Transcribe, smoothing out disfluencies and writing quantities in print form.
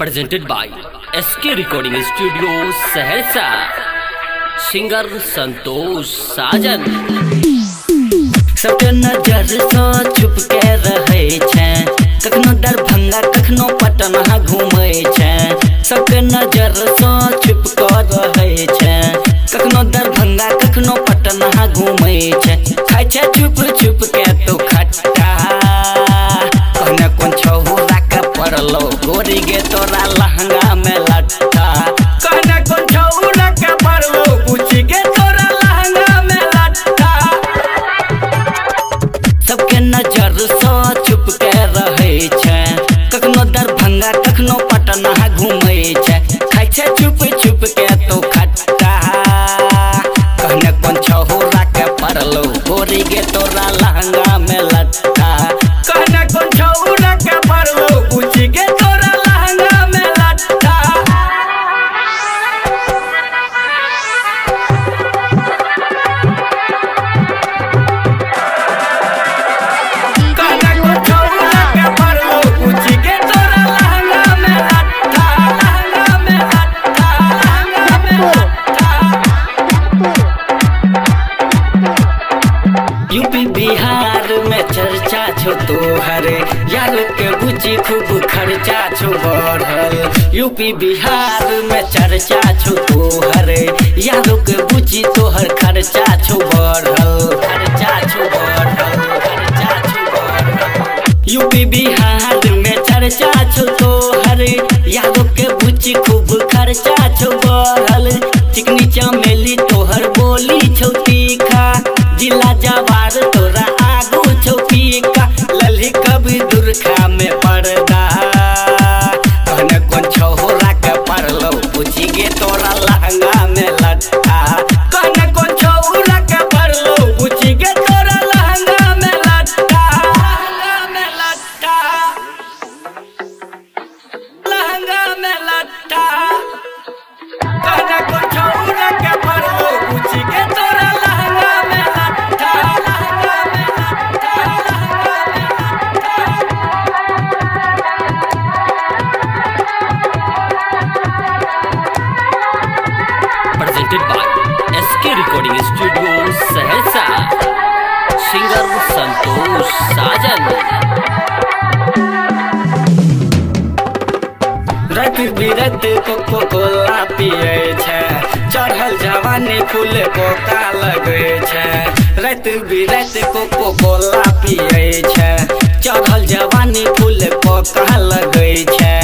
presented by SK Recording Studio Saharsa, singer Santosh Sajan. सबके नजर से छुप के रहे छे, कखनो दरभंगा कखनो पटना घूमे छे। सबके नजर से छुप के रहे छे, कखनो दरभंगा कखनो पटना घूमे छे। खाए छे छुप छुप के तो खट्टा, कहने कौन छौरा के पड़लो गोरी गे तोरा लहंगा में लट्ठा। कहने कौन छौरा के पड़लो पूछी गे तोरा लहंगा में लट्ठा। सबके नजर से छुप के रहे छे, कखनो दरभंगा कखनो पटना घूमे छे। खाए छे छुप छुप के तो खट्टा, कहने कौन छौरा के पड़लो गोरी गे तोरा लहंगा में लट्ठा। कहने कौन छौरा के पड़लो पूछी गे तोरा लहंगा में लट्ठा। कहने कौन छौरा के पड़लो पूछी गे तोरा लहंगा में लट्ठा, लहंगा में लट्ठा, लहंगा में लट्ठा। यूपी बिहार में चर्चा छो तोहर, यार के बुझी खूब खर्चा छो बढ़ल। यूपी बिहार में चर्चा छो तोहर, यार के बुझी तोहर खर्चा छो बढ़ल, खर्चा छो बढ़ल, खर्चा छो बढ़ल। यूपी बिहार में चर्चा छो तोहर, यार के बुझी खूब खर्चा छो बढ़ल। चिकनी चमेली तोहर बोली छो तीखा, जिला जवार तोरा आगू छो फीका। लल्ही कभी दुर्खा में पर्दा, कहने कौन छौरा के पड़लो पूछी गे तोरा लहंगा में लट्ठा। कहने कौन छौरा के पड़लो पूछी गे तोरा लहंगा में लट्ठा, लहंगा में लट्ठा, लहंगा में लट्ठा। कहने कौन छौरा के पड़लो पूछी गे तोरा लहंगा में लट्ठा, लहंगा में लट्ठा, लहंगा में लट्ठा। presented by SK Recording Studio Saharsa, singer Santosh Sajan. रत बिरत कोको कोला पिए छे, चढ़ल जवानी फूल कोका लगे छे। रत बिरत कोको कोला पिए छे, चढ़ल जवानी फूल कोका लगे छे।